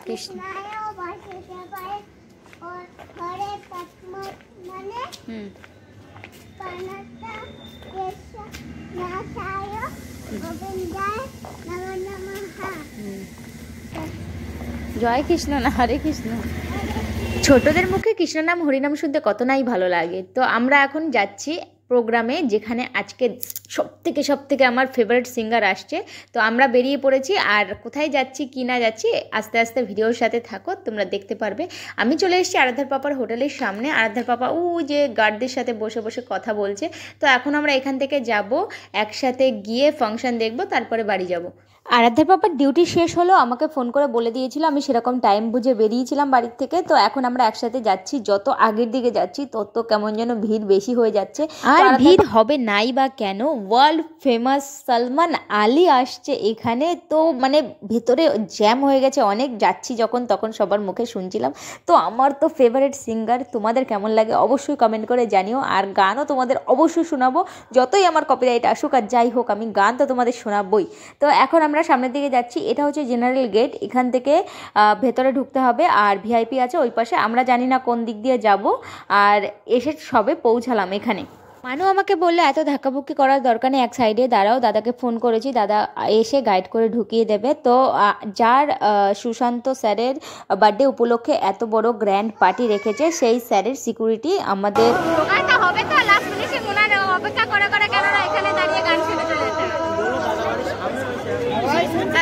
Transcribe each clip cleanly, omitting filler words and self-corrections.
কৃষ্ণ। জয় কৃষ্ণ না হরে কৃষ্ণ। ছোটদের মুখে কৃষ্ণ নাম হরিনাম শুনতে কত নাই ভালো লাগে। তো আমরা এখন যাচ্ছি প্রোগ্রামে, যেখানে আজকে সব থেকে আমার ফেভারিট সিঙ্গার আসছে। তো আমরা বেরিয়ে পড়েছি, আর কোথায় যাচ্ছি কি না যাচ্ছি আস্তে আস্তে ভিডিওর সাথে থাকো, তোমরা দেখতে পারবে। আমি চলে এসেছি আরাধ্যার পাপার হোটেলের সামনে। আরাধ্যার পাপা যে গার্ডদের সাথে বসে বসে কথা বলছে। তো এখন আমরা এখান থেকে যাব, একসাথে গিয়ে ফাংশন দেখব, তারপরে বাড়ি যাব। আরাধ্যার পাপার ডিউটি শেষ হলো, আমাকে ফোন করে বলে দিয়েছিল, আমি সেরকম টাইম বুঝে বেরিয়েছিলাম বাড়ির থেকে। তো এখন আমরা একসাথে যাচ্ছি, যত আগের দিকে যাচ্ছি তত কেমন যেন ভিড় বেশি হয়ে যাচ্ছে। আর ভিড় হবে নাই বা কেন, ওয়ার্ল্ড ফেমাস সালমান আলী আসছে এখানে। তো মানে ভেতরে জ্যাম হয়ে গেছে অনেক, যাচ্ছি যখন তখন সবার মুখে শুনছিলাম। তো আমার তো ফেভারিট সিঙ্গার, তোমাদের কেমন লাগে অবশ্যই কমেন্ট করে জানিও। আর গানও তোমাদের অবশ্যই শোনাবো, যতই আমার কপিরাইট আসুক আর যাই হোক, আমি গান তো তোমাদের শোনাবই। তো এখন আমরা সামনের দিকে যাচ্ছি, এটা হচ্ছে জেনারেল গেট, এখান থেকে ভেতরে ঢুকতে হবে। আর ভিআইপি আছে ওই পাশে, আমরা জানি না কোন দিক দিয়ে যাব। আর এসে সবে পৌঁছালাম এখানে। মানু আমাকে বললে এত ধাক্কাবুক্কি করার দরকার নেই, এক সাইডে দাঁড়াও। দাদাকে ফোন করেছি, দাদা এসে গাইড করে ঢুকিয়ে দেবে। তো যার সুশান্ত স্যারের বার্থডে উপলক্ষে এত বড় গ্র্যান্ড পার্টি রেখেছে, সেই স্যারের সিকিউরিটি আমাদের হবে। তো লাস্ট মিনিটে মুনার অপেক্ষা করে করে কেন না এখানে দাঁড়িয়ে গান শুনে চলে যেতে হবে।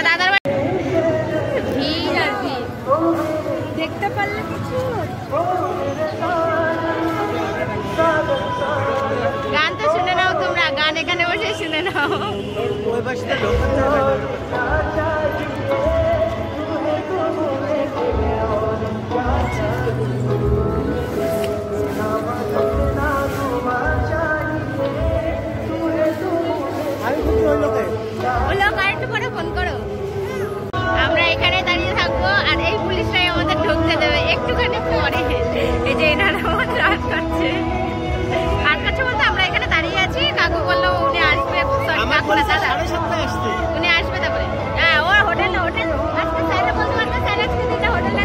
দাদার ভিড় আর ভিড় দেখতে পারলে কিছু গান তো শুনে নাও তোমরা, গান এখানে বসে শুনে নাও। ফোন করো, আমরা এখানে দাঁড়িয়ে থাকবো। আর এই পুলিশটাই আমাদের ঢুকতে দেবে একটুখানি পরে। এই যে এনারা আমাদের আটকাচ্ছে বলতে আমরা এখানে দাঁড়িয়ে আছি। কাকু বললো উনি আসবে, উনি আসবে তারপরে। হ্যাঁ ওর হোটেল আজকে স্যারে বলতে পারবে, স্যার আজকে দিতে হোটেলে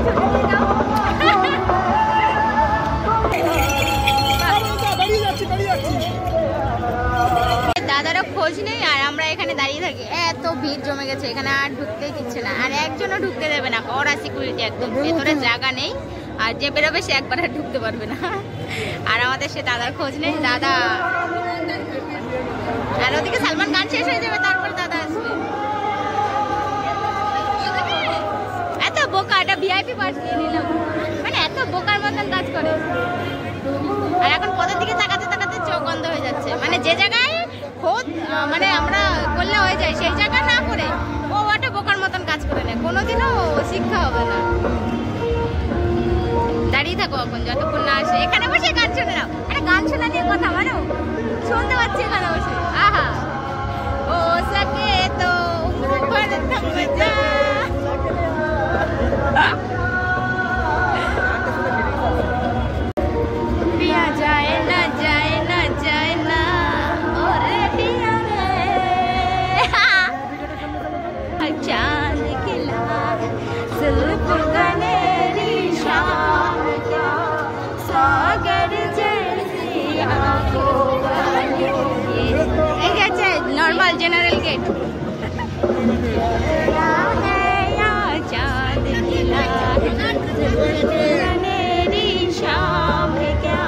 দাদারও খোঁজ নেই, আর আমরা এখানে দাঁড়িয়ে থাকি। এত ভিড় জমে গেছে এখানে, আর ঢুকতেই দিচ্ছে না। আর একজনও ঢুকতে দেবে না, ওরা সিকিউরিটি একদম, ভেতরে জায়গা নেই। আর যে বেরোবে সে একবার আর ঢুকতে পারবে না। আর আমাদের সে দাদার খোঁজ নেই। দাদা আর ওদিকে সালমান গান শেষ হয়ে যাবে, তারপরে দাদা আসবে। এত বোকা, এটা ভিআইপি পাস নিয়ে নিলাম, মানে এত বোকার মতন কাজ করে। আর এখন পদের দিকে তাকাতে তাকাতে চোখ বন্ধ হয়ে যাচ্ছে। মানে যে জায়গায় খোদ মানে আমরা করলে হয়ে যায়, সেই জায়গা না করে ও একটা বোকার মতন কাজ করে নেয়, কোনোদিনও শিক্ষা হবে না। দাঁড়িয়ে থাকো এখন যতক্ষণ না আসে। এখানে বসে গান শুনে নাও। আরে গান শোনা নিয়ে কথা মানো, শুনতে পাচ্ছি এখানে বসে। আহা ও সকে তো উপর থাক যা। পিয়া যায় না যায় না যায় না ওরে পিয়া রে চাঁদ খিলা जुल्फ गनेरी शाम क्या सागर जैसी आंखों वाली। এই গেছে নরমাল জেনারেল গেট। চাঁদ খিলা गनेरी शाम क्या।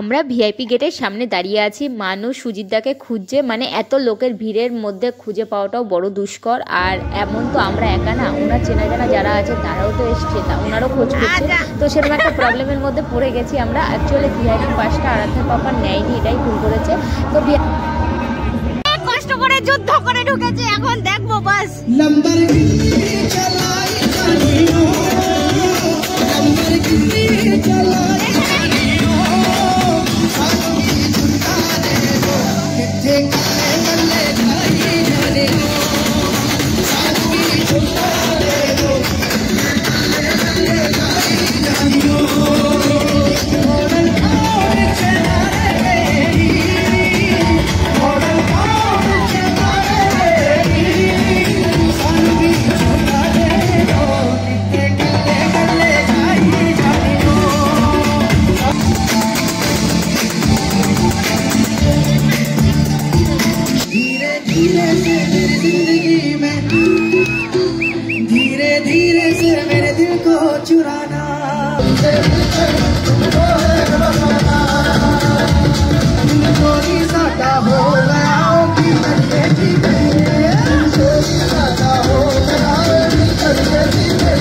আমরা ভিআইপি গেটের সামনে দাঁড়িয়ে আছি, মানুষ সুজিতদাকে খুঁজছে। মানে এত লোকের ভিড়ের মধ্যে খুঁজে পাওয়াটাও বড় দুষ্কর। আর এমন তো আমরা একা না, ওনার চেনা জানা যারা আছে তারাও তো এসছে, ওনারও খোঁজ করছে। তো সেরকম একটা প্রবলেমের মধ্যে পড়ে গেছি আমরা। অ্যাকচুয়ালি ভিআইপি পাসটা আরাধ্যার পাপা নেয়নি, এটাই ভুল করেছে। তো কষ্ট করে যুদ্ধ করে ঢুকেছে, এখন দেখবো বাস। चुराना चोरी साटा हो गया की करके जी गए चोरी साटा हो गया की करके जी गए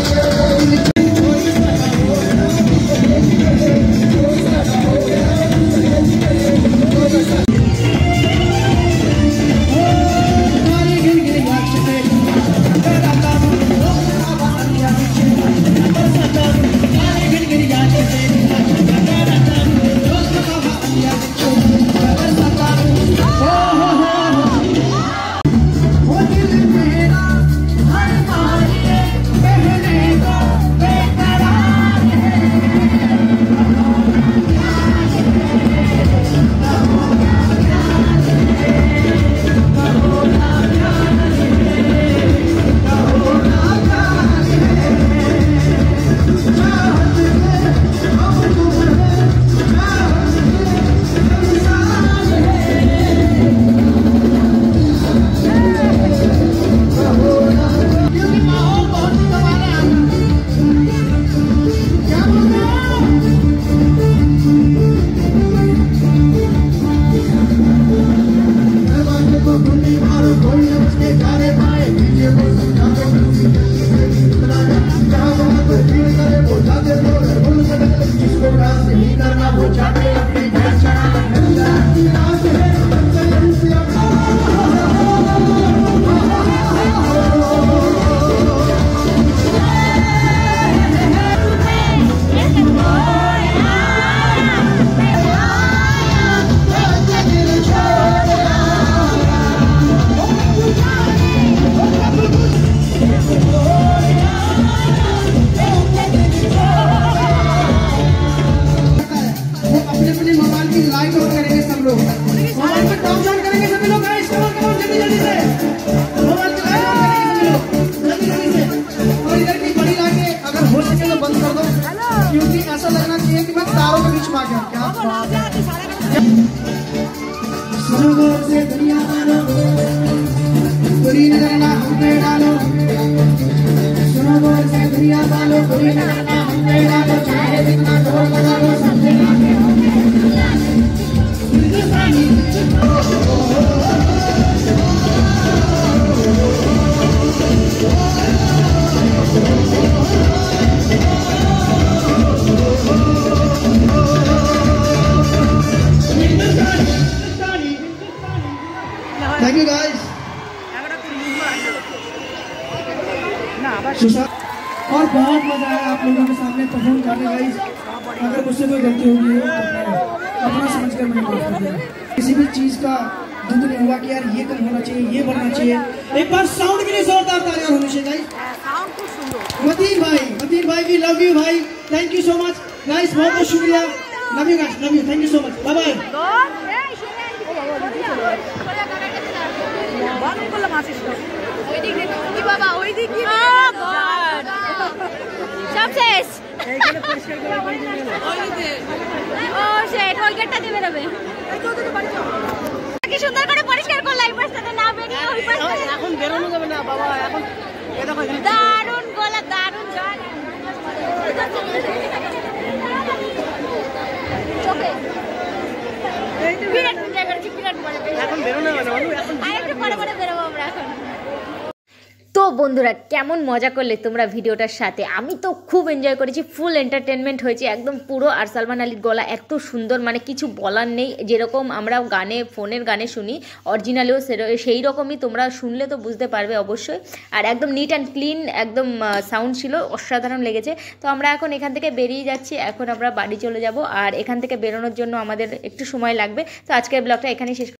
क्योंकि ऐसा लगना चाहिए कि मैं तारों के बीच में आ गया। क्या सरोवर से दुनिया डालो, बुरी नजर ना हम पे डालो, सरोवर से दुनिया डालो, बुरी नजर ना हम पे डालो, चाहे जितना ढोल लगा लो समझे ना कि थैंक यू गाइस। और बहुत मजा आया आप लोगों के सामने परफॉर्म करने गाइस। अगर मुझसे कोई गलती होगी अपना समझ कर मैंने माफ कर दिया। किसी भी चीज का दुख नहीं हुआ कि यार ये कम होना चाहिए, ये बढ़ना चाहिए। एक बार साउंड के लिए जोरदार तालियां होनी चाहिए गाइस। मतीन भाई वी लव यू भाई, thank you so much guys, बहुत बहुत शुक्रिया। Love you guys, love you, thank you so much, bye bye. সুন্দর করে পরিষ্কার করলাই পাশে না বেরিয়ে ওই পাশে এখন বেরোনো যাবে না বাবা। এখন দারুণ গলা, দারুণ গান। চোখে বিরাট মজা করছি, বিরাট মজা। এখন বেরোনো যাবে না, এখন আরেকটু পরে পরে বেরোবো আমরা এখন। তো বন্ধুরা কেমন মজা করলে তোমরা ভিডিওটার সাথে? আমি তো খুব এনজয় করেছি, ফুল এন্টারটেনমেন্ট হয়েছে একদম পুরো। আর সালমান আলীর গলা এত সুন্দর, মানে কিছু বলার নেই। যেরকম আমরা গানে, ফোনের গানে শুনি, অরিজিনালেও সেই রকমই তোমরা শুনলে তো বুঝতে পারবে অবশ্যই। আর একদম নিট অ্যান্ড ক্লিন একদম সাউন্ড ছিল, অসাধারণ লেগেছে। তো আমরা এখন এখান থেকে বেরিয়ে যাচ্ছি, এখন আমরা বাড়ি চলে যাব। আর এখান থেকে বেরোনোর জন্য আমাদের একটু সময় লাগবে। তো আজকের ব্লগটা এখানেই শেষ।